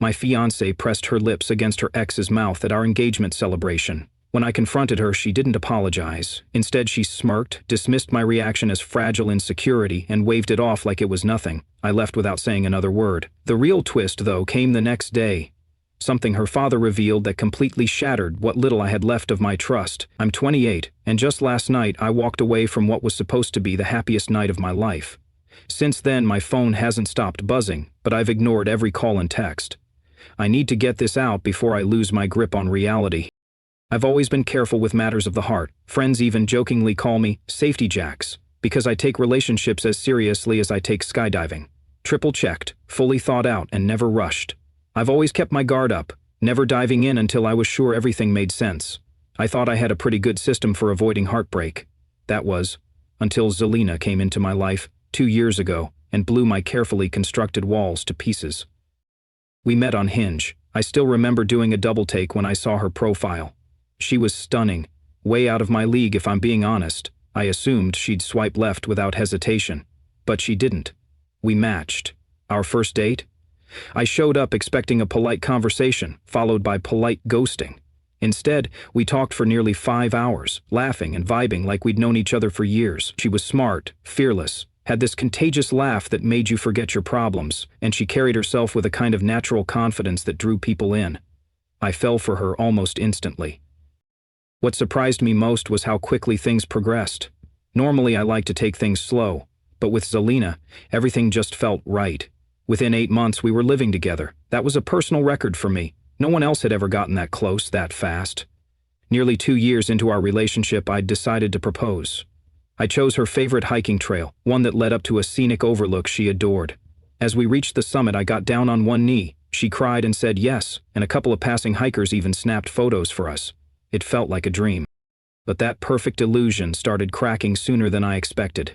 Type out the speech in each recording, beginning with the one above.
My fiancée pressed her lips against her ex's mouth at our engagement celebration. When I confronted her, she didn't apologize. Instead, she smirked, dismissed my reaction as fragile insecurity, and waved it off like it was nothing. I left without saying another word. The real twist, though, came the next day. Something her father revealed that completely shattered what little I had left of my trust. I'm 28, and just last night I walked away from what was supposed to be the happiest night of my life. Since then, my phone hasn't stopped buzzing, but I've ignored every call and text. I need to get this out before I lose my grip on reality. I've always been careful with matters of the heart. Friends even jokingly call me Safety Jacks, because I take relationships as seriously as I take skydiving. Triple-checked, fully thought out, and never rushed. I've always kept my guard up, never diving in until I was sure everything made sense. I thought I had a pretty good system for avoiding heartbreak. That was, until Zelina came into my life 2 years ago and blew my carefully constructed walls to pieces. We met on Hinge. I still remember doing a double take when I saw her profile. She was stunning, way out of my league if I'm being honest. I assumed she'd swipe left without hesitation, but she didn't. We matched. Our first date? I showed up expecting a polite conversation, followed by polite ghosting. Instead, we talked for nearly 5 hours, laughing and vibing like we'd known each other for years. She was smart, fearless, had this contagious laugh that made you forget your problems, and she carried herself with a kind of natural confidence that drew people in. I fell for her almost instantly. What surprised me most was how quickly things progressed. Normally I like to take things slow, but with Zelina, everything just felt right. Within 8 months we were living together. That was a personal record for me. No one else had ever gotten that close, that fast. Nearly 2 years into our relationship, I'd decided to propose. I chose her favorite hiking trail, one that led up to a scenic overlook she adored. As we reached the summit, I got down on one knee. She cried and said yes, and a couple of passing hikers even snapped photos for us. It felt like a dream. But that perfect illusion started cracking sooner than I expected.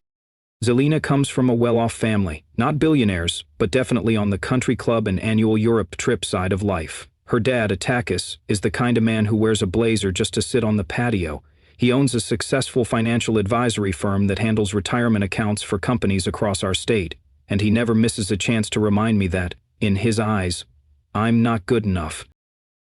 Zelina comes from a well-off family, not billionaires, but definitely on the country club and annual Europe trip side of life. Her dad, Takis, is the kind of man who wears a blazer just to sit on the patio. He owns a successful financial advisory firm that handles retirement accounts for companies across our state, and he never misses a chance to remind me that, in his eyes, I'm not good enough.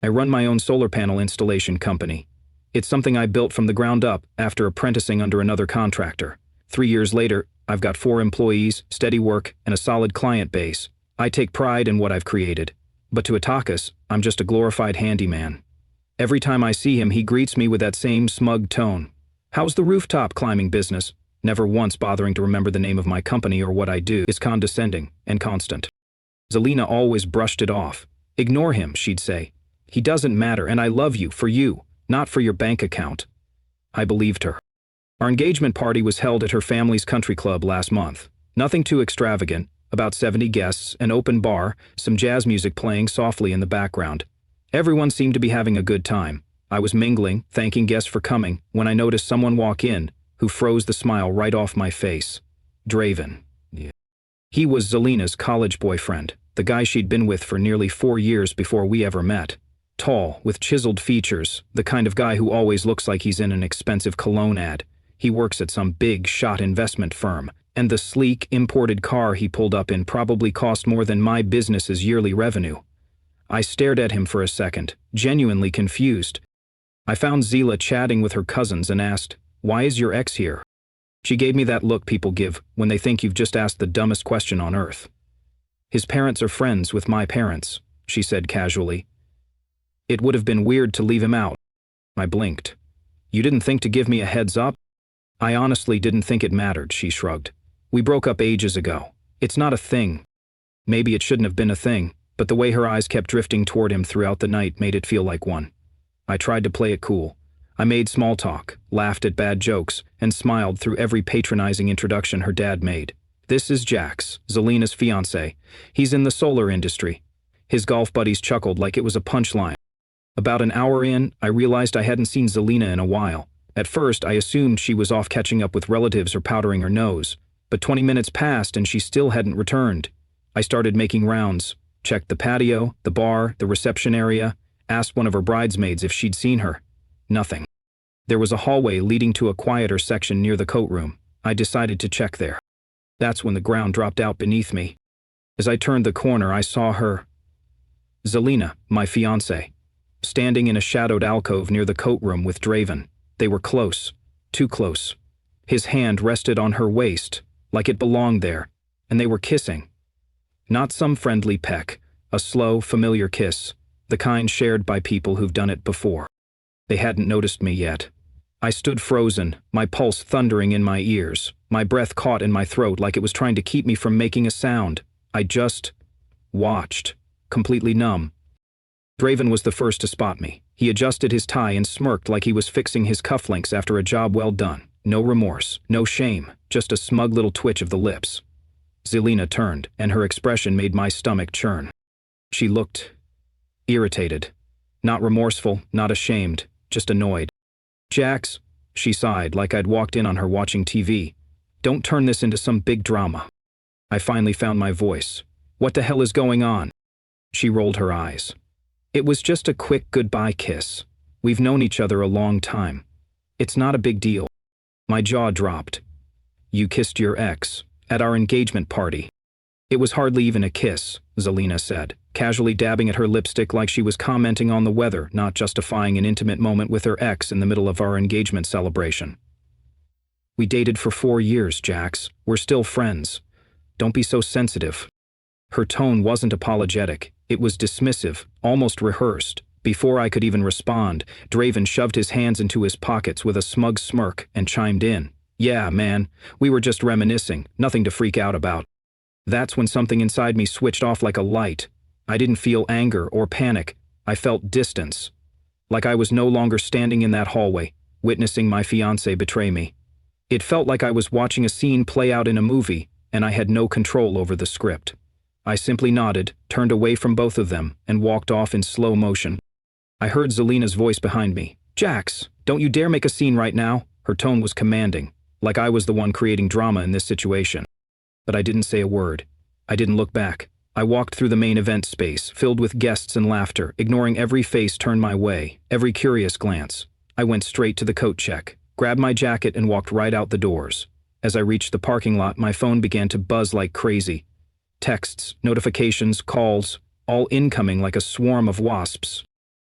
I run my own solar panel installation company. It's something I built from the ground up after apprenticing under another contractor. 3 years later, I've got 4 employees, steady work, and a solid client base. I take pride in what I've created. But to Takis, I'm just a glorified handyman. Every time I see him, he greets me with that same smug tone. How's the rooftop climbing business? Never once bothering to remember the name of my company or what I do. Is condescending and constant. Zelina always brushed it off. Ignore him, she'd say. He doesn't matter, and I love you for you, not for your bank account. I believed her. Our engagement party was held at her family's country club last month. Nothing too extravagant, about 70 guests, an open bar, some jazz music playing softly in the background. Everyone seemed to be having a good time. I was mingling, thanking guests for coming, when I noticed someone walk in, who froze the smile right off my face. Draven. Yeah. He was Zelina's college boyfriend, the guy she'd been with for nearly 4 years before we ever met. Tall, with chiseled features, the kind of guy who always looks like he's in an expensive cologne ad. He works at some big shot investment firm, and the sleek, imported car he pulled up in probably cost more than my business's yearly revenue. I stared at him for a second, genuinely confused. I found Zila chatting with her cousins and asked, "Why is your ex here?" She gave me that look people give when they think you've just asked the dumbest question on earth. "His parents are friends with my parents," she said casually. "It would have been weird to leave him out." I blinked. "You didn't think to give me a heads up?" "I honestly didn't think it mattered," she shrugged. "We broke up ages ago. It's not a thing." Maybe it shouldn't have been a thing, but the way her eyes kept drifting toward him throughout the night made it feel like one. I tried to play it cool. I made small talk, laughed at bad jokes, and smiled through every patronizing introduction her dad made. "This is Jax, Zelina's fiancé. He's in the solar industry." His golf buddies chuckled like it was a punchline. About an hour in, I realized I hadn't seen Zelina in a while. At first, I assumed she was off catching up with relatives or powdering her nose, but 20 minutes passed and she still hadn't returned. I started making rounds, checked the patio, the bar, the reception area, asked one of her bridesmaids if she'd seen her. Nothing. There was a hallway leading to a quieter section near the coat room. I decided to check there. That's when the ground dropped out beneath me. As I turned the corner, I saw her. Zelina, my fiancée, standing in a shadowed alcove near the coat room with Draven. They were close, too close. His hand rested on her waist, like it belonged there, and they were kissing. Not some friendly peck, a slow, familiar kiss, the kind shared by people who've done it before. They hadn't noticed me yet. I stood frozen, my pulse thundering in my ears, my breath caught in my throat like it was trying to keep me from making a sound. I just watched, completely numb. Draven was the first to spot me. He adjusted his tie and smirked like he was fixing his cufflinks after a job well done. No remorse, no shame, just a smug little twitch of the lips. Zelina turned, and her expression made my stomach churn. She looked irritated. Not remorseful, not ashamed, just annoyed. "Jax," she sighed like I'd walked in on her watching TV. "Don't turn this into some big drama." I finally found my voice. "What the hell is going on?" She rolled her eyes. "It was just a quick goodbye kiss. We've known each other a long time. It's not a big deal." My jaw dropped. "You kissed your ex at our engagement party." "It was hardly even a kiss," Zelina said, casually dabbing at her lipstick like she was commenting on the weather, not justifying an intimate moment with her ex in the middle of our engagement celebration. "We dated for 4 years, Jax. We're still friends. Don't be so sensitive." Her tone wasn't apologetic. It was dismissive, almost rehearsed. Before I could even respond, Draven shoved his hands into his pockets with a smug smirk and chimed in. "Yeah, man, we were just reminiscing, nothing to freak out about." That's when something inside me switched off like a light. I didn't feel anger or panic. I felt distance. Like I was no longer standing in that hallway, witnessing my fiancé betray me. It felt like I was watching a scene play out in a movie, and I had no control over the script. I simply nodded, turned away from both of them, and walked off in slow motion. I heard Zelina's voice behind me. "Jax, don't you dare make a scene right now." Her tone was commanding, like I was the one creating drama in this situation. But I didn't say a word. I didn't look back. I walked through the main event space, filled with guests and laughter, ignoring every face turned my way, every curious glance. I went straight to the coat check, grabbed my jacket and walked right out the doors. As I reached the parking lot, my phone began to buzz like crazy. Texts, notifications, calls, all incoming like a swarm of wasps.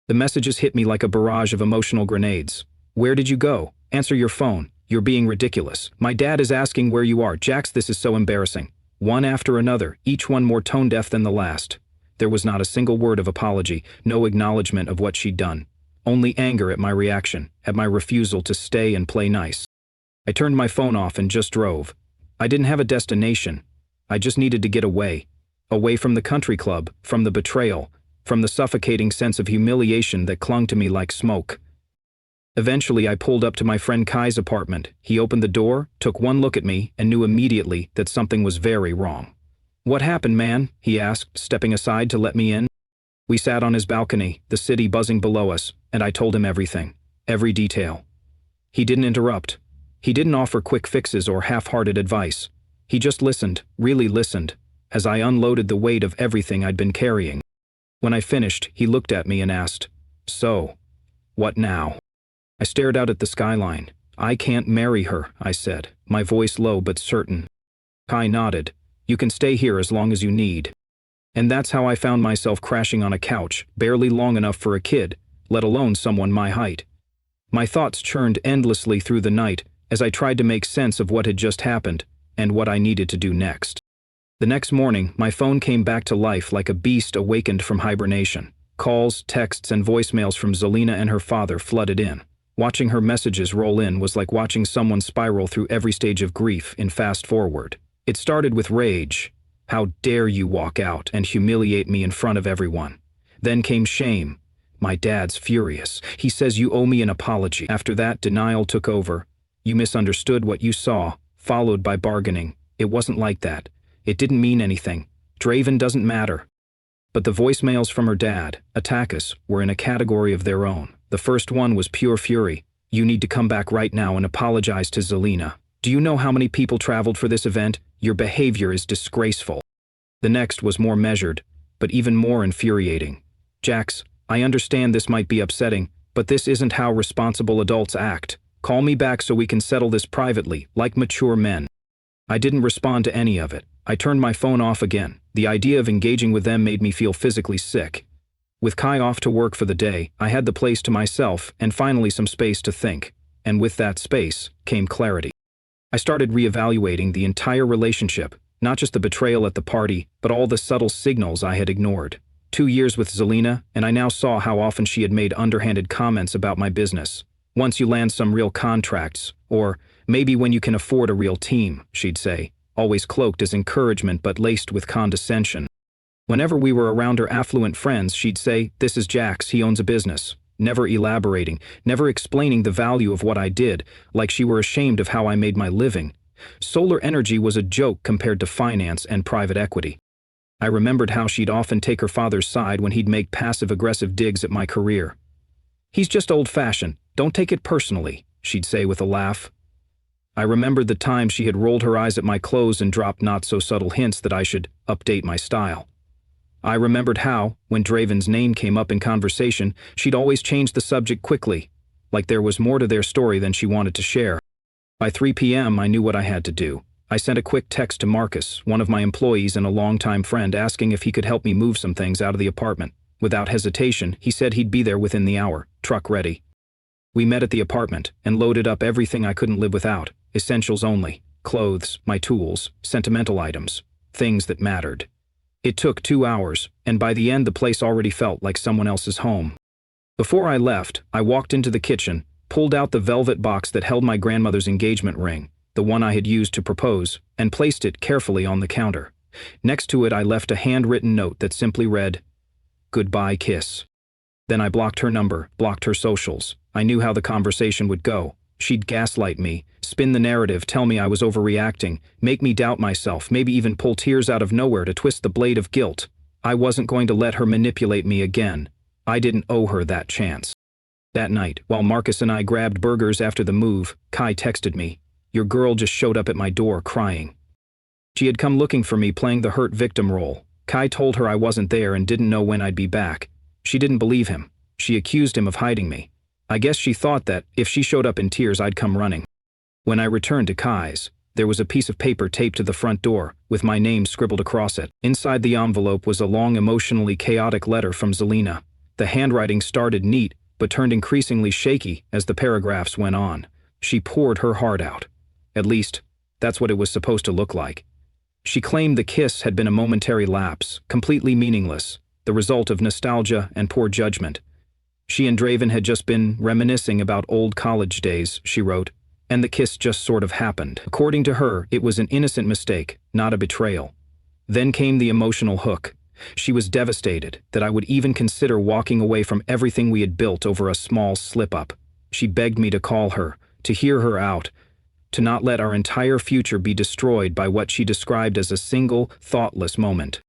The messages hit me like a barrage of emotional grenades. "Where did you go? Answer your phone. You're being ridiculous. My dad is asking where you are. Jax, this is so embarrassing." One after another, each one more tone-deaf than the last. There was not a single word of apology, no acknowledgement of what she'd done. Only anger at my reaction, at my refusal to stay and play nice. I turned my phone off and just drove. I didn't have a destination. I just needed to get away. Away from the country club, from the betrayal, from the suffocating sense of humiliation that clung to me like smoke. Eventually, I pulled up to my friend Kai's apartment. He opened the door, took one look at me, and knew immediately that something was very wrong. "What happened, man?" he asked, stepping aside to let me in. We sat on his balcony, the city buzzing below us, and I told him everything, every detail. He didn't interrupt. He didn't offer quick fixes or half-hearted advice. He just listened, really listened, as I unloaded the weight of everything I'd been carrying. When I finished, he looked at me and asked, "So, what now?" I stared out at the skyline. "I can't marry her," I said, my voice low but certain. Kai nodded. "You can stay here as long as you need." And that's how I found myself crashing on a couch, barely long enough for a kid, let alone someone my height. My thoughts churned endlessly through the night as I tried to make sense of what had just happened and what I needed to do next. The next morning, my phone came back to life like a beast awakened from hibernation. Calls, texts, and voicemails from Zelina and her father flooded in. Watching her messages roll in was like watching someone spiral through every stage of grief in fast forward. It started with rage. "How dare you walk out and humiliate me in front of everyone?" Then came shame. "My dad's furious. He says you owe me an apology." After that, denial took over. "You misunderstood what you saw," followed by bargaining. "It wasn't like that. It didn't mean anything. Draven doesn't matter." But the voicemails from her dad, Attakis, were in a category of their own. The first one was pure fury. "You need to come back right now and apologize to Zelina. Do you know how many people traveled for this event? Your behavior is disgraceful." The next was more measured, but even more infuriating. "Jax, I understand this might be upsetting, but this isn't how responsible adults act. Call me back so we can settle this privately, like mature men." I didn't respond to any of it. I turned my phone off again. The idea of engaging with them made me feel physically sick. With Kai off to work for the day, I had the place to myself and finally some space to think. And with that space came clarity. I started reevaluating the entire relationship, not just the betrayal at the party, but all the subtle signals I had ignored. 2 years with Zelina, and I now saw how often she had made underhanded comments about my business. Once you land some real contracts, or maybe when you can afford a real team, she'd say, always cloaked as encouragement but laced with condescension. Whenever we were around her affluent friends, she'd say, "This is Jax, he owns a business," never elaborating, never explaining the value of what I did, like she were ashamed of how I made my living. Solar energy was a joke compared to finance and private equity. I remembered how she'd often take her father's side when he'd make passive-aggressive digs at my career. "He's just old-fashioned, don't take it personally," she'd say with a laugh. I remembered the time she had rolled her eyes at my clothes and dropped not-so-subtle hints that I should update my style. I remembered how, when Draven's name came up in conversation, she'd always change the subject quickly, like there was more to their story than she wanted to share. By 3 p.m. I knew what I had to do. I sent a quick text to Marcus, one of my employees and a longtime friend, asking if he could help me move some things out of the apartment. Without hesitation, he said he'd be there within the hour, truck ready. We met at the apartment and loaded up everything I couldn't live without, essentials only, clothes, my tools, sentimental items, things that mattered. It took 2 hours, and by the end the place already felt like someone else's home. Before I left, I walked into the kitchen, pulled out the velvet box that held my grandmother's engagement ring, the one I had used to propose, and placed it carefully on the counter. Next to it I left a handwritten note that simply read, "Goodbye, kiss." Then I blocked her number, blocked her socials. I knew how the conversation would go. She'd gaslight me, spin the narrative, tell me I was overreacting, make me doubt myself, maybe even pull tears out of nowhere to twist the blade of guilt. I wasn't going to let her manipulate me again. I didn't owe her that chance. That night, while Marcus and I grabbed burgers after the move, Kai texted me, "Your girl just showed up at my door crying." She had come looking for me, playing the hurt victim role. Kai told her I wasn't there and didn't know when I'd be back. She didn't believe him. She accused him of hiding me. I guess she thought that, if she showed up in tears, I'd come running. When I returned to Kai's, there was a piece of paper taped to the front door, with my name scribbled across it. Inside the envelope was a long, emotionally chaotic letter from Zelina. The handwriting started neat, but turned increasingly shaky as the paragraphs went on. She poured her heart out. At least, that's what it was supposed to look like. She claimed the kiss had been a momentary lapse, completely meaningless, the result of nostalgia and poor judgment. She and Draven had just been reminiscing about old college days, she wrote, and the kiss just sort of happened. According to her, it was an innocent mistake, not a betrayal. Then came the emotional hook. She was devastated that I would even consider walking away from everything we had built over a small slip-up. She begged me to call her, to hear her out, to not let our entire future be destroyed by what she described as a single, thoughtless moment.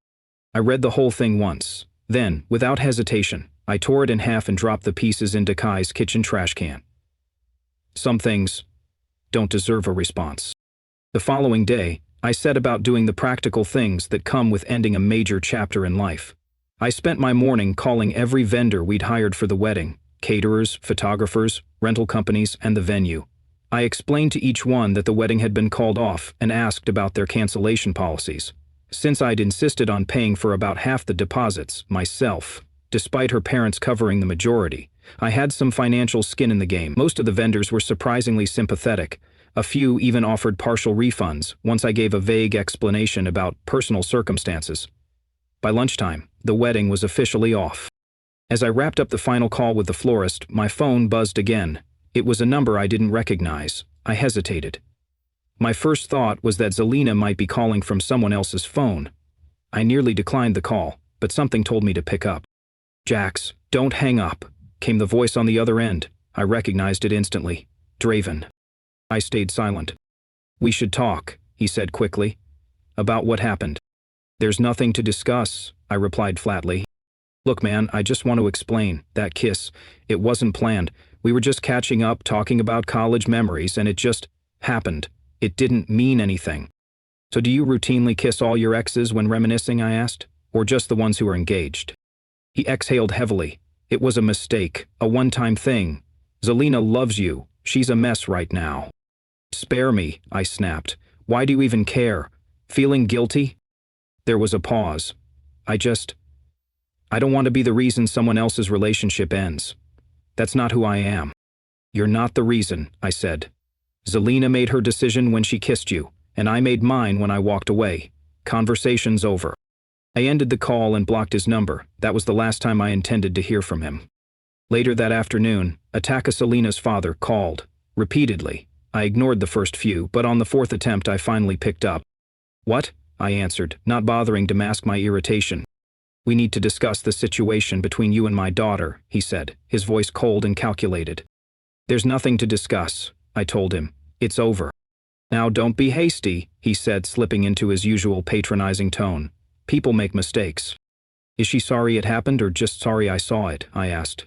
I read the whole thing once. Then, without hesitation, I tore it in half and dropped the pieces into Kai's kitchen trash can. Some things don't deserve a response. The following day, I set about doing the practical things that come with ending a major chapter in life. I spent my morning calling every vendor we'd hired for the wedding, caterers, photographers, rental companies, and the venue. I explained to each one that the wedding had been called off and asked about their cancellation policies. Since I'd insisted on paying for about half the deposits myself, despite her parents covering the majority, I had some financial skin in the game. Most of the vendors were surprisingly sympathetic. A few even offered partial refunds once I gave a vague explanation about personal circumstances. By lunchtime, the wedding was officially off. As I wrapped up the final call with the florist, my phone buzzed again. It was a number I didn't recognize. I hesitated. My first thought was that Zelina might be calling from someone else's phone. I nearly declined the call, but something told me to pick up. "Jax, don't hang up," came the voice on the other end. I recognized it instantly. Draven. I stayed silent. "We should talk," he said quickly. "About what happened?" "There's nothing to discuss," I replied flatly. "Look, man, I just want to explain. That kiss, it wasn't planned. We were just catching up, talking about college memories, and it just happened. It didn't mean anything." "So do you routinely kiss all your exes when reminiscing?" I asked. "Or just the ones who are engaged?" He exhaled heavily. "It was a mistake, a one-time thing. Zelina loves you. She's a mess right now." "Spare me," I snapped. "Why do you even care? Feeling guilty?" There was a pause. I don't want to be the reason someone else's relationship ends. That's not who I am. You're not the reason, I said. Zelina made her decision when she kissed you, and I made mine when I walked away. Conversation's over. I ended the call and blocked his number. That was the last time I intended to hear from him. Later that afternoon, Zelina's father called. Repeatedly. I ignored the first few, but on the fourth attempt I finally picked up. What? I answered, not bothering to mask my irritation. We need to discuss the situation between you and my daughter, he said, his voice cold and calculated. There's nothing to discuss, I told him. It's over. Now don't be hasty, he said, slipping into his usual patronizing tone. People make mistakes. Is she sorry it happened or just sorry I saw it? I asked.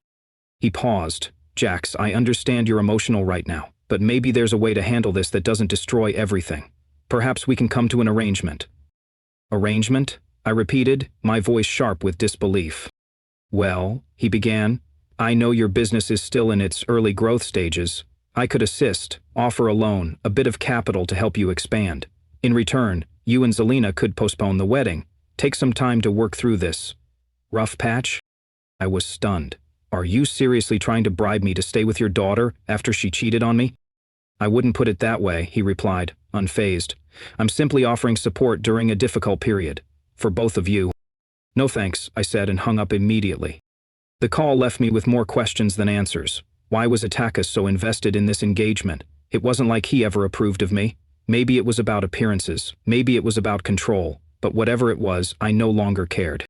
He paused. Jax, I understand you're emotional right now, but maybe there's a way to handle this that doesn't destroy everything. Perhaps we can come to an arrangement. Arrangement? I repeated, my voice sharp with disbelief. Well, he began, I know your business is still in its early growth stages. I could assist, offer a loan, a bit of capital to help you expand. In return, you and Zelina could postpone the wedding. Take some time to work through this. Rough patch? I was stunned. Are you seriously trying to bribe me to stay with your daughter after she cheated on me? I wouldn't put it that way, he replied, unfazed. I'm simply offering support during a difficult period. For both of you. No thanks, I said and hung up immediately. The call left me with more questions than answers. Why was Attakis so invested in this engagement? It wasn't like he ever approved of me. Maybe it was about appearances. Maybe it was about control. But whatever it was, I no longer cared.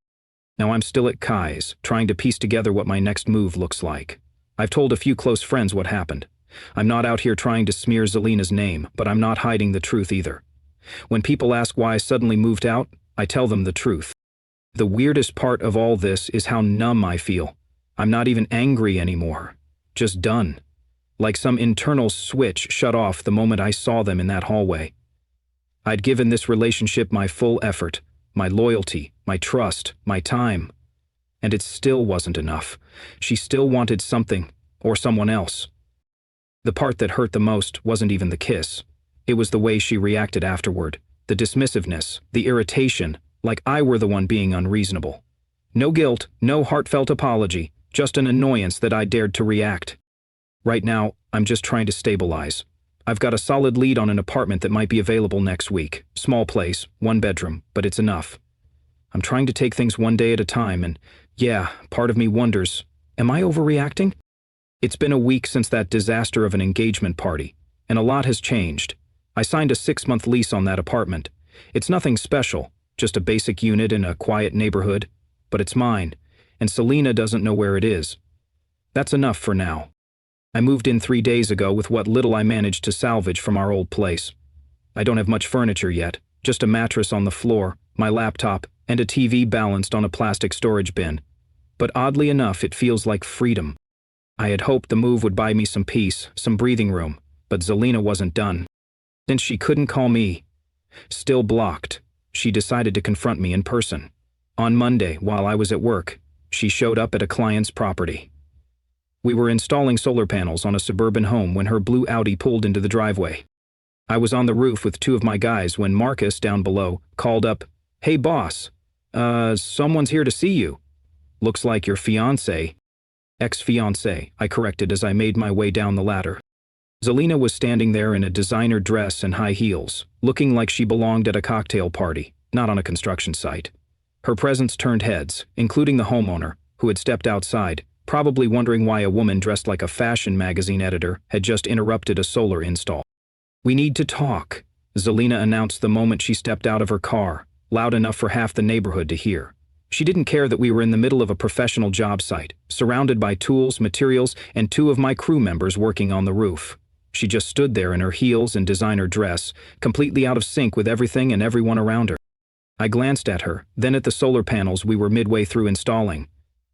Now I'm still at Kai's, trying to piece together what my next move looks like. I've told a few close friends what happened. I'm not out here trying to smear Zelina's name, but I'm not hiding the truth either. When people ask why I suddenly moved out, I tell them the truth. The weirdest part of all this is how numb I feel. I'm not even angry anymore. Just done. Like some internal switch shut off the moment I saw them in that hallway. I'd given this relationship my full effort, my loyalty, my trust, my time. And it still wasn't enough. She still wanted something, or someone else. The part that hurt the most wasn't even the kiss. It was the way she reacted afterward. The dismissiveness, the irritation, like I were the one being unreasonable. No guilt, no heartfelt apology, just an annoyance that I dared to react. Right now, I'm just trying to stabilize. I've got a solid lead on an apartment that might be available next week. Small place, 1 bedroom, but it's enough. I'm trying to take things one day at a time and, yeah, part of me wonders, am I overreacting? It's been a week since that disaster of an engagement party, and a lot has changed. I signed a 6-month lease on that apartment. It's nothing special, just a basic unit in a quiet neighborhood, but it's mine, and Zelina doesn't know where it is. That's enough for now. I moved in 3 days ago with what little I managed to salvage from our old place. I don't have much furniture yet, just a mattress on the floor, my laptop, and a TV balanced on a plastic storage bin. But oddly enough, it feels like freedom. I had hoped the move would buy me some peace, some breathing room, but Zelina wasn't done. Since she couldn't call me, still blocked, she decided to confront me in person. On Monday, while I was at work, she showed up at a client's property. We were installing solar panels on a suburban home when her blue Audi pulled into the driveway. I was on the roof with 2 of my guys when Marcus, down below, called up, "Hey boss, someone's here to see you. Looks like your fiancé." Ex-fiancé, I corrected as I made my way down the ladder. Zelina was standing there in a designer dress and high heels, looking like she belonged at a cocktail party, not on a construction site. Her presence turned heads, including the homeowner, who had stepped outside, probably wondering why a woman dressed like a fashion magazine editor had just interrupted a solar install. "We need to talk," Zelina announced the moment she stepped out of her car, loud enough for half the neighborhood to hear. She didn't care that we were in the middle of a professional job site, surrounded by tools, materials, and 2 of my crew members working on the roof. She just stood there in her heels and designer dress, completely out of sync with everything and everyone around her. I glanced at her, then at the solar panels we were midway through installing.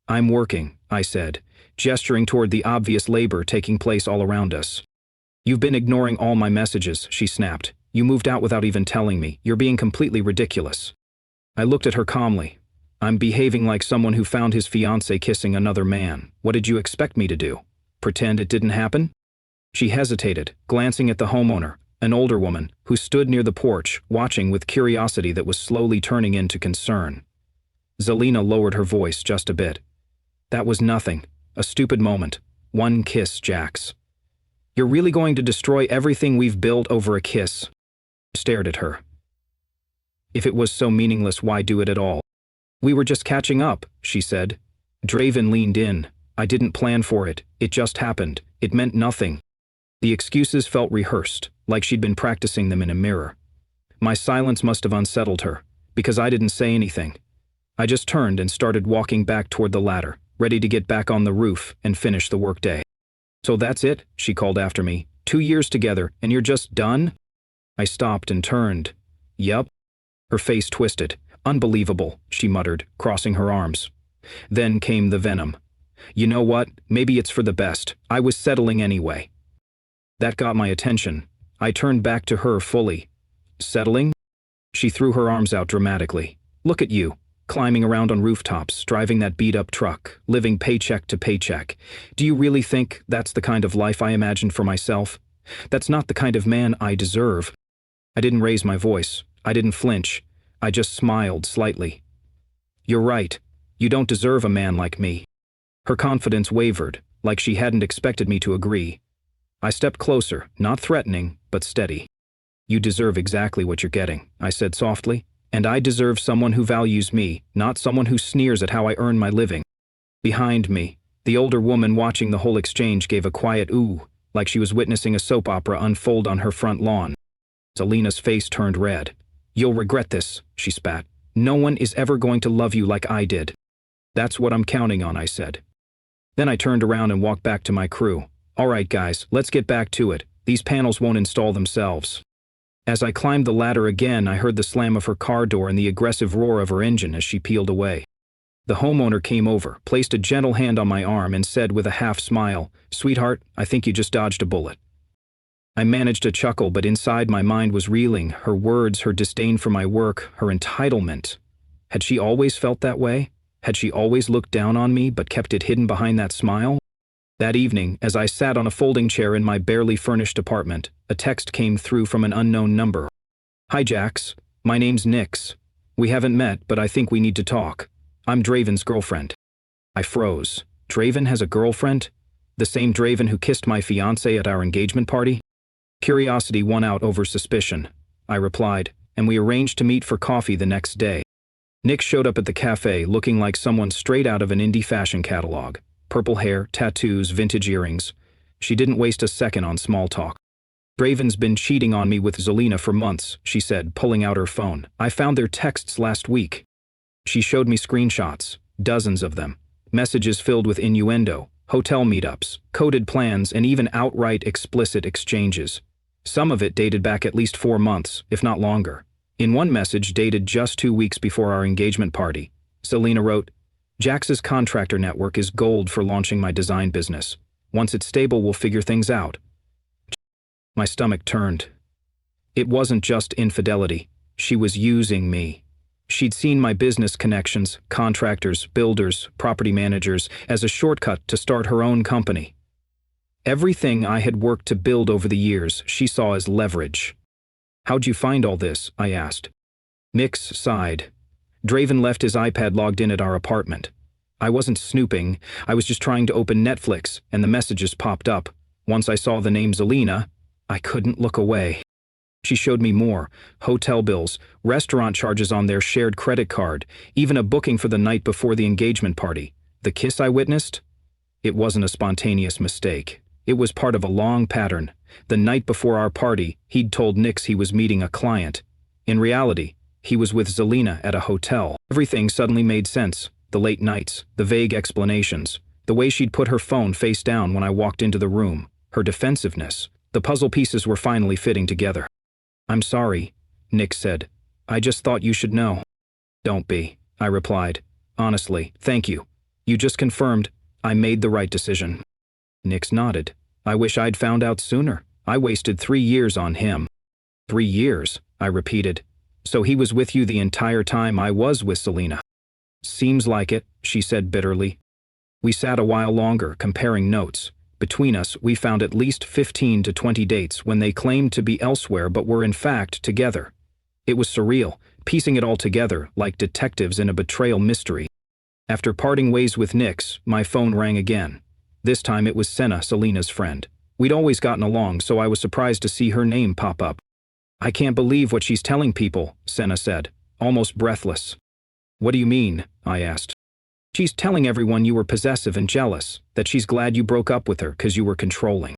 "I'm working," I said, gesturing toward the obvious labor taking place all around us. "You've been ignoring all my messages," she snapped. "You moved out without even telling me. You're being completely ridiculous." I looked at her calmly. "I'm behaving like someone who found his fiancée kissing another man. What did you expect me to do? Pretend it didn't happen?" She hesitated, glancing at the homeowner, an older woman, who stood near the porch, watching with curiosity that was slowly turning into concern. Zelina lowered her voice just a bit. That was nothing. A stupid moment. One kiss, Jax. You're really going to destroy everything we've built over a kiss? I stared at her. If it was so meaningless, why do it at all? We were just catching up, she said. Draven leaned in. I didn't plan for it. It just happened. It meant nothing. The excuses felt rehearsed, like she'd been practicing them in a mirror. My silence must have unsettled her, because I didn't say anything. I just turned and started walking back toward the ladder, ready to get back on the roof and finish the workday. So that's it, she called after me. 2 years together, and you're just done? I stopped and turned. Yup. Her face twisted. Unbelievable, she muttered, crossing her arms. Then came the venom. You know what? Maybe it's for the best. I was settling anyway. That got my attention. I turned back to her fully. Settling? She threw her arms out dramatically. Look at you, climbing around on rooftops, driving that beat-up truck, living paycheck to paycheck. Do you really think that's the kind of life I imagined for myself? That's not the kind of man I deserve. I didn't raise my voice. I didn't flinch. I just smiled slightly. You're right. You don't deserve a man like me. Her confidence wavered, like she hadn't expected me to agree. I stepped closer, not threatening, but steady. You deserve exactly what you're getting, I said softly, and I deserve someone who values me, not someone who sneers at how I earn my living. Behind me, the older woman watching the whole exchange gave a quiet ooh, like she was witnessing a soap opera unfold on her front lawn. Zelina's face turned red. You'll regret this, she spat. No one is ever going to love you like I did. That's what I'm counting on, I said. Then I turned around and walked back to my crew. All right, guys, let's get back to it. These panels won't install themselves. As I climbed the ladder again, I heard the slam of her car door and the aggressive roar of her engine as she peeled away. The homeowner came over, placed a gentle hand on my arm, and said with a half smile, Sweetheart, I think you just dodged a bullet. I managed to chuckle, but inside my mind was reeling, her words, her disdain for my work, her entitlement. Had she always felt that way? Had she always looked down on me but kept it hidden behind that smile? That evening, as I sat on a folding chair in my barely furnished apartment, a text came through from an unknown number. Hi Jax, my name's Nix. We haven't met, but I think we need to talk. I'm Draven's girlfriend. I froze. Draven has a girlfriend? The same Draven who kissed my fiancée at our engagement party? Curiosity won out over suspicion, I replied, and we arranged to meet for coffee the next day. Nick showed up at the cafe looking like someone straight out of an indie fashion catalog. Purple hair, tattoos, vintage earrings. She didn't waste a second on small talk. Draven's been cheating on me with Zelina for months, she said, pulling out her phone. I found their texts last week. She showed me screenshots, dozens of them. Messages filled with innuendo, hotel meetups, coded plans, and even outright explicit exchanges. Some of it dated back at least 4 months, if not longer. In one message dated just 2 weeks before our engagement party, Zelina wrote, Jax's contractor network is gold for launching my design business. Once it's stable, we'll figure things out. My stomach turned. It wasn't just infidelity. She was using me. She'd seen my business connections, contractors, builders, property managers, as a shortcut to start her own company. Everything I had worked to build over the years, she saw as leverage. How'd you find all this? I asked. Nix sighed. Draven left his iPad logged in at our apartment. I wasn't snooping, I was just trying to open Netflix, and the messages popped up. Once I saw the name Zelina, I couldn't look away. She showed me more: hotel bills, restaurant charges on their shared credit card, even a booking for the night before the engagement party. The kiss I witnessed? It wasn't a spontaneous mistake. It was part of a long pattern. The night before our party, he'd told Nix he was meeting a client. In reality, he was with Zelina at a hotel. Everything suddenly made sense. The late nights, the vague explanations, the way she'd put her phone face down when I walked into the room, her defensiveness. The puzzle pieces were finally fitting together. I'm sorry, Nix said. I just thought you should know. Don't be, I replied. Honestly, thank you. You just confirmed I made the right decision. Nix nodded. I wish I'd found out sooner. I wasted 3 years on him. 3 years, I repeated. So he was with you the entire time I was with Zelina? Seems like it, she said bitterly. We sat a while longer, comparing notes. Between us, we found at least 15 to 20 dates when they claimed to be elsewhere but were in fact together. It was surreal, piecing it all together like detectives in a betrayal mystery. After parting ways with Nix, my phone rang again. This time it was Senna, Selena's friend. We'd always gotten along, so I was surprised to see her name pop up. "I can't believe what she's telling people," Senna said, almost breathless. "What do you mean?" I asked. "She's telling everyone you were possessive and jealous, that she's glad you broke up with her because you were controlling."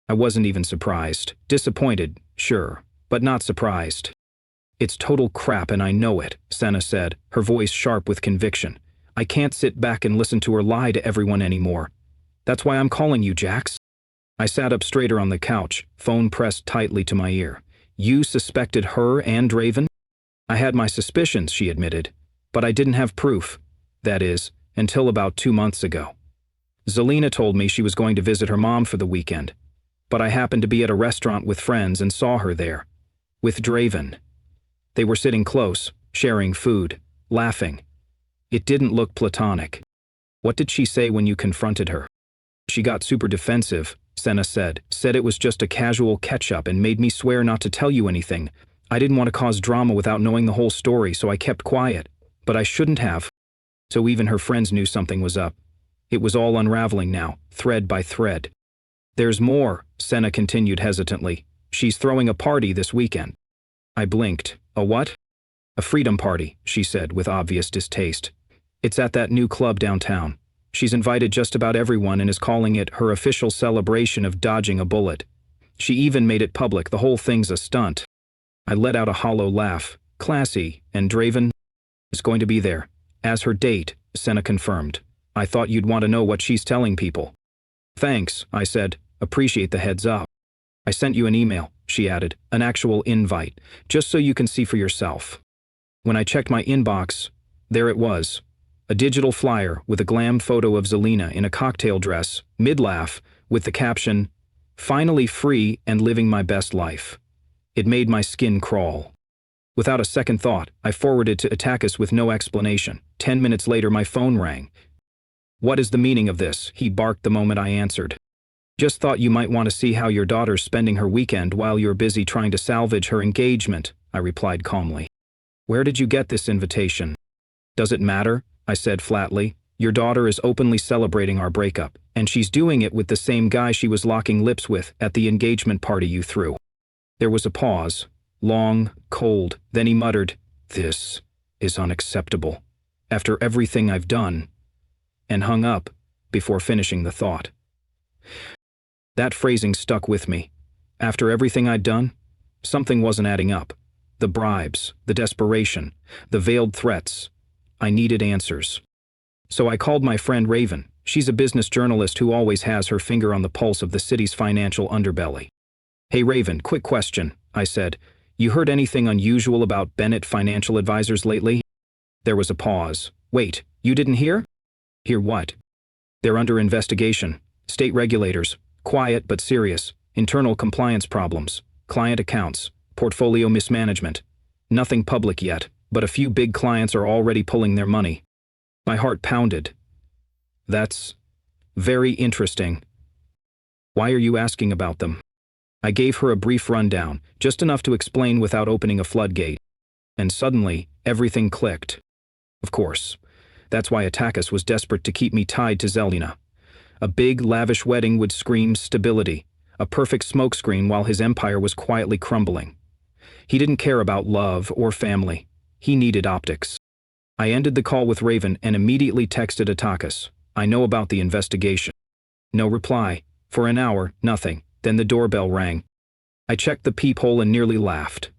I wasn't even surprised. Disappointed, sure, but not surprised. "It's total crap and I know it," Senna said, her voice sharp with conviction. "I can't sit back and listen to her lie to everyone anymore. That's why I'm calling you, Jax." I sat up straighter on the couch, phone pressed tightly to my ear. "You suspected her and Draven?" "I had my suspicions," she admitted, "but I didn't have proof. That is, until about 2 months ago. Zelina told me she was going to visit her mom for the weekend, but I happened to be at a restaurant with friends and saw her there. With Draven. They were sitting close, sharing food, laughing. It didn't look platonic." "What did she say when you confronted her?" "She got super defensive," Senna said it was just a casual catch-up and made me swear not to tell you anything. I didn't want to cause drama without knowing the whole story, so I kept quiet. But I shouldn't have. So even her friends knew something was up. It was all unraveling now, thread by thread. "There's more," Senna continued hesitantly. "She's throwing a party this weekend." I blinked. "A what?" "A freedom party," she said with obvious distaste. "It's at that new club downtown. She's invited just about everyone and is calling it her official celebration of dodging a bullet. She even made it public. The whole thing's a stunt." I let out a hollow laugh. "Classy, and Draven is going to be there. As her date," Senna confirmed. "I thought you'd want to know what she's telling people." "Thanks," I said. "Appreciate the heads up." "I sent you an email," she added, "an actual invite, just so you can see for yourself." When I checked my inbox, there it was. A digital flyer with a glam photo of Zelina in a cocktail dress, mid-laugh, with the caption, "Finally free and living my best life." It made my skin crawl. Without a second thought, I forwarded to Attakis with no explanation. 10 minutes later my phone rang. "What is the meaning of this?" he barked the moment I answered. "Just thought you might want to see how your daughter's spending her weekend while you're busy trying to salvage her engagement," I replied calmly. "Where did you get this invitation?" "Does it matter?" I said flatly. "Your daughter is openly celebrating our breakup, and she's doing it with the same guy she was locking lips with at the engagement party you threw." There was a pause, long, cold, then he muttered, "This is unacceptable. After everything I've done," and hung up before finishing the thought. That phrasing stuck with me. After everything I'd done, something wasn't adding up. The bribes, the desperation, the veiled threats. I needed answers. So I called my friend Raven. She's a business journalist who always has her finger on the pulse of the city's financial underbelly. "Hey Raven, quick question," I said. "You heard anything unusual about Bennett Financial Advisors lately?" There was a pause. "Wait, you didn't hear?" "Hear what?" "They're under investigation. State regulators. Quiet but serious. Internal compliance problems. Client accounts. Portfolio mismanagement. Nothing public yet, but a few big clients are already pulling their money." My heart pounded. "That's very interesting. Why are you asking about them?" I gave her a brief rundown, just enough to explain without opening a floodgate. And suddenly, everything clicked. Of course. That's why Attakis was desperate to keep me tied to Zelina. A big, lavish wedding would scream stability, a perfect smokescreen while his empire was quietly crumbling. He didn't care about love or family. He needed optics. I ended the call with Raven and immediately texted Attakis. "I know about the investigation." No reply. For an hour, nothing. Then the doorbell rang. I checked the peephole and nearly laughed.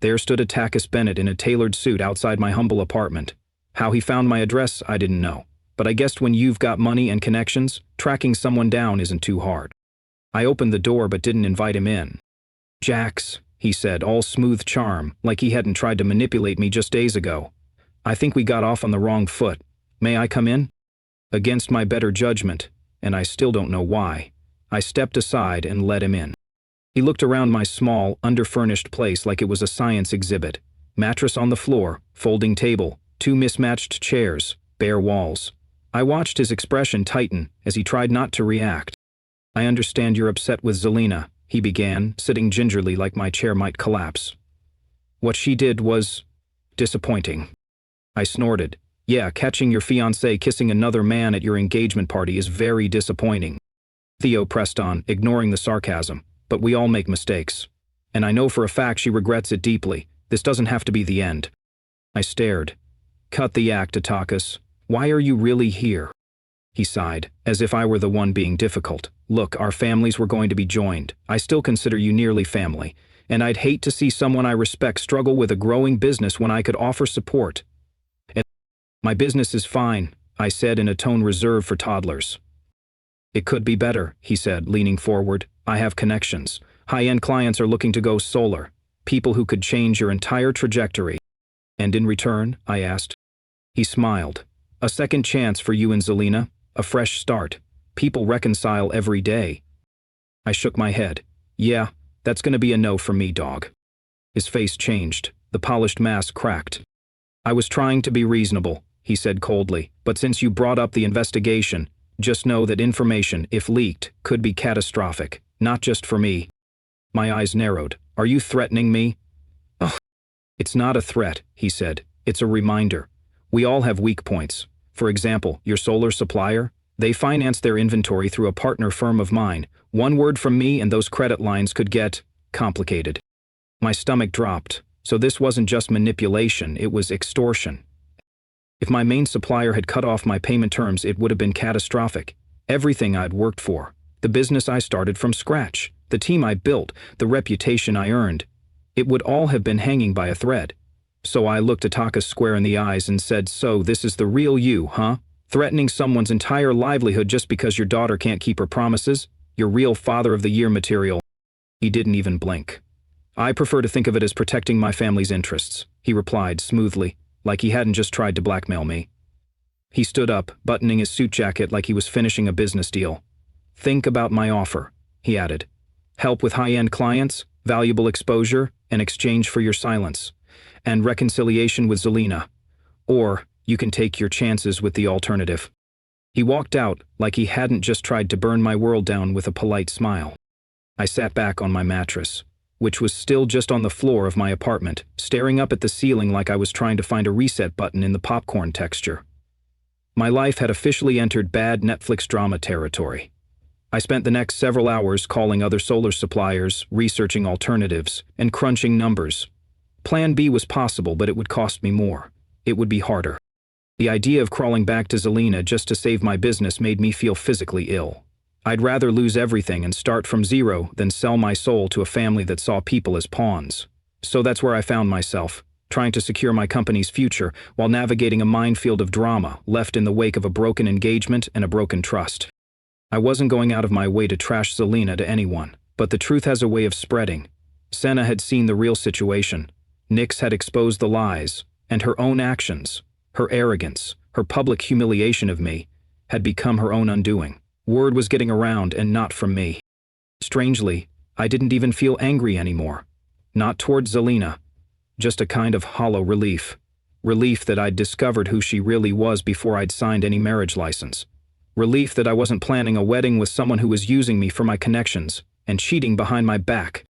There stood Attakis Bennett in a tailored suit outside my humble apartment. How he found my address, I didn't know. But I guessed when you've got money and connections, tracking someone down isn't too hard. I opened the door but didn't invite him in. "Jax," he said, all smooth charm, like he hadn't tried to manipulate me just days ago. "I think we got off on the wrong foot. May I come in?" Against my better judgment, and I still don't know why, I stepped aside and let him in. He looked around my small, underfurnished place like it was a science exhibit. Mattress on the floor, folding table, 2 mismatched chairs, bare walls. I watched his expression tighten as he tried not to react. "I understand you're upset with Zelina," he began, sitting gingerly like my chair might collapse. "What she did was Disappointing. I snorted. Yeah, catching your fiancée kissing another man at your engagement party is very disappointing. Theo pressed on, ignoring the sarcasm. But we all make mistakes. And I know for a fact she regrets it deeply. This doesn't have to be the end. I stared. Cut the act, Atakas. Why are you really here? He sighed, as if I were the one being difficult. Look, our families were going to be joined. I still consider you nearly family. And I'd hate to see someone I respect struggle with a growing business when I could offer support. My business is fine, I said in a tone reserved for toddlers. It could be better, he said, leaning forward. I have connections. High-end clients are looking to go solar. People who could change your entire trajectory. And in return, I asked. He smiled. A second chance for you and Zelina. A fresh start. People reconcile every day. I shook my head. Yeah, that's gonna be a no for me, dog. His face changed. The polished mask cracked. I was trying to be reasonable, he said coldly, but since you brought up the investigation, just know that information, if leaked, could be catastrophic, not just for me. My eyes narrowed. Are you threatening me? Ugh. It's not a threat, he said. It's a reminder. We all have weak points. For example, your solar supplier? They finance their inventory through a partner firm of mine. One word from me and those credit lines could get complicated. My stomach dropped. So this wasn't just manipulation, it was extortion. If my main supplier had cut off my payment terms, it would have been catastrophic. Everything I'd worked for, the business I started from scratch, the team I built, the reputation I earned, it would all have been hanging by a thread. So I looked Atakas square in the eyes and said, so this is the real you, huh? Threatening someone's entire livelihood just because your daughter can't keep her promises? Your real father of the year material. He didn't even blink. I prefer to think of it as protecting my family's interests, he replied smoothly, like he hadn't just tried to blackmail me. He stood up, buttoning his suit jacket like he was finishing a business deal. Think about my offer, he added. Help with high-end clients, valuable exposure, in exchange for your silence, and reconciliation with Zelina. Or you can take your chances with the alternative. He walked out like he hadn't just tried to burn my world down with a polite smile. I sat back on my mattress, which was still just on the floor of my apartment, staring up at the ceiling like I was trying to find a reset button in the popcorn texture. My life had officially entered bad Netflix drama territory. I spent the next several hours calling other solar suppliers, researching alternatives, and crunching numbers. Plan B was possible, but it would cost me more. It would be harder. The idea of crawling back to Zelina just to save my business made me feel physically ill. I'd rather lose everything and start from zero than sell my soul to a family that saw people as pawns. So that's where I found myself, trying to secure my company's future while navigating a minefield of drama left in the wake of a broken engagement and a broken trust. I wasn't going out of my way to trash Zelina to anyone, but the truth has a way of spreading. Senna had seen the real situation. Nyx had exposed the lies, and her own actions, her arrogance, her public humiliation of me, had become her own undoing. Word was getting around, and not from me. Strangely, I didn't even feel angry anymore. Not towards Zelina. Just a kind of hollow relief. Relief that I'd discovered who she really was before I'd signed any marriage license. Relief that I wasn't planning a wedding with someone who was using me for my connections and cheating behind my back.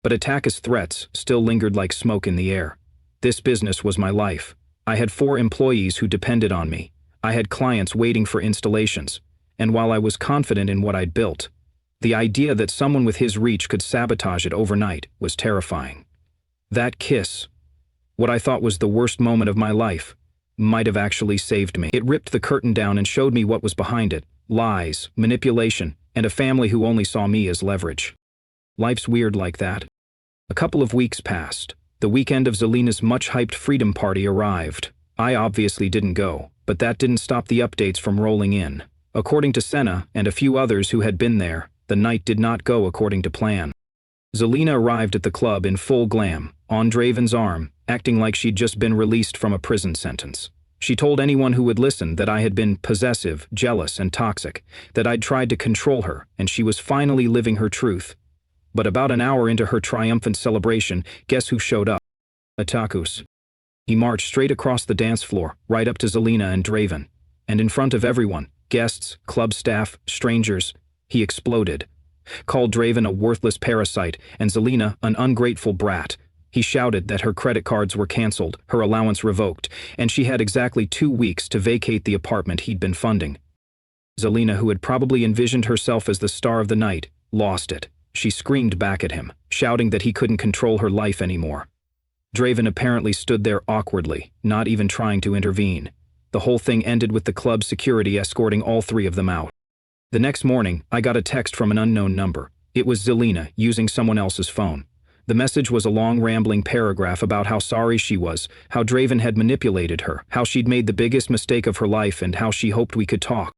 But Atakas' threats still lingered like smoke in the air. This business was my life. I had 4 employees who depended on me. I had clients waiting for installations. And while I was confident in what I'd built, the idea that someone with his reach could sabotage it overnight was terrifying. That kiss, what I thought was the worst moment of my life, might have actually saved me. It ripped the curtain down and showed me what was behind it: lies, manipulation, and a family who only saw me as leverage. Life's weird like that. A couple of weeks passed. The weekend of Zelina's much-hyped freedom party arrived. I obviously didn't go, but that didn't stop the updates from rolling in. According to Senna and a few others who had been there, the night did not go according to plan. Zelina arrived at the club in full glam, on Draven's arm, acting like she'd just been released from a prison sentence. She told anyone who would listen that I had been possessive, jealous, and toxic, that I'd tried to control her, and she was finally living her truth. But about an hour into her triumphant celebration, guess who showed up? Atakas. He marched straight across the dance floor, right up to Zelina and Draven. And in front of everyone, guests, club staff, strangers, he exploded. Called Draven a worthless parasite and Zelina an ungrateful brat. He shouted that her credit cards were canceled, her allowance revoked, and she had exactly 2 weeks to vacate the apartment he'd been funding. Zelina, who had probably envisioned herself as the star of the night, lost it. She screamed back at him, shouting that he couldn't control her life anymore. Draven apparently stood there awkwardly, not even trying to intervene. The whole thing ended with the club's security escorting all 3 of them out. The next morning, I got a text from an unknown number. It was Zelina, using someone else's phone. The message was a long rambling paragraph about how sorry she was, how Draven had manipulated her, how she'd made the biggest mistake of her life, and how she hoped we could talk.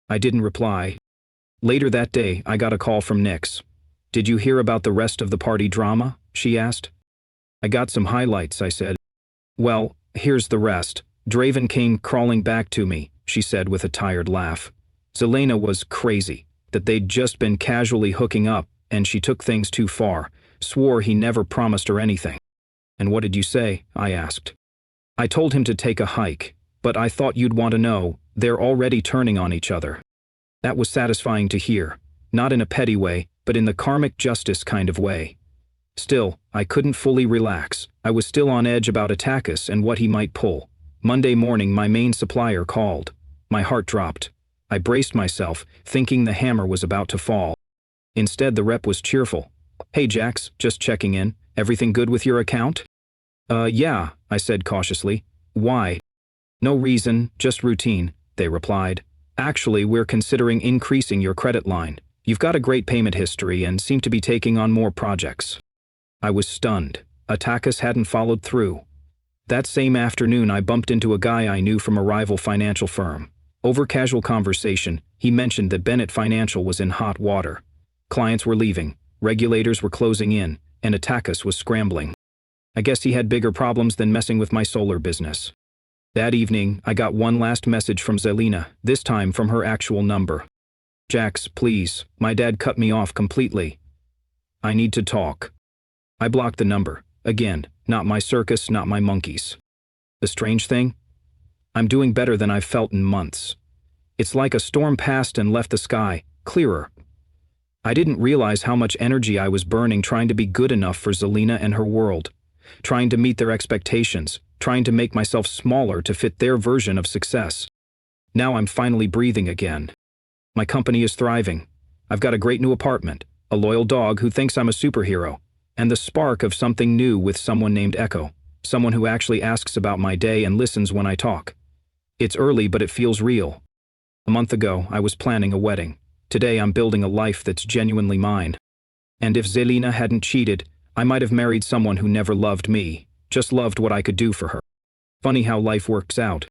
I didn't reply. Later that day, I got a call from Nyx. "Did you hear about the rest of the party drama?" she asked. "I got some highlights," I said. "Well, here's the rest. Draven came crawling back to me," she said with a tired laugh. Zelina was crazy, that they'd just been casually hooking up, and she took things too far, swore he never promised her anything. "And what did you say?" I asked. "I told him to take a hike, but I thought you'd want to know, they're already turning on each other." That was satisfying to hear, not in a petty way, but in the karmic justice kind of way. Still, I couldn't fully relax. I was still on edge about Attakis and what he might pull. Monday morning, my main supplier called. My heart dropped. I braced myself, thinking the hammer was about to fall. Instead, the rep was cheerful. "Hey Jax, just checking in. Everything good with your account?" Yeah, I said cautiously. "Why?" "No reason, just routine," they replied. "Actually, we're considering increasing your credit line. You've got a great payment history and seem to be taking on more projects." I was stunned. Attakis hadn't followed through. That same afternoon, I bumped into a guy I knew from a rival financial firm. Over casual conversation, he mentioned that Bennett Financial was in hot water. Clients were leaving, regulators were closing in, and Attakis was scrambling. I guess he had bigger problems than messing with my solar business. That evening, I got one last message from Zelina, this time from her actual number. "Jax, please, my dad cut me off completely. I need to talk." I blocked the number. Again, not my circus, not my monkeys. The strange thing? I'm doing better than I've felt in months. It's like a storm passed and left the sky clearer. I didn't realize how much energy I was burning trying to be good enough for Zelina and her world, trying to meet their expectations, trying to make myself smaller to fit their version of success. Now I'm finally breathing again. My company is thriving. I've got a great new apartment, a loyal dog who thinks I'm a superhero, and the spark of something new with someone named Echo, someone who actually asks about my day and listens when I talk. It's early, but it feels real. A month ago, I was planning a wedding. Today, I'm building a life that's genuinely mine. And if Zelina hadn't cheated, I might have married someone who never loved me, just loved what I could do for her. Funny how life works out.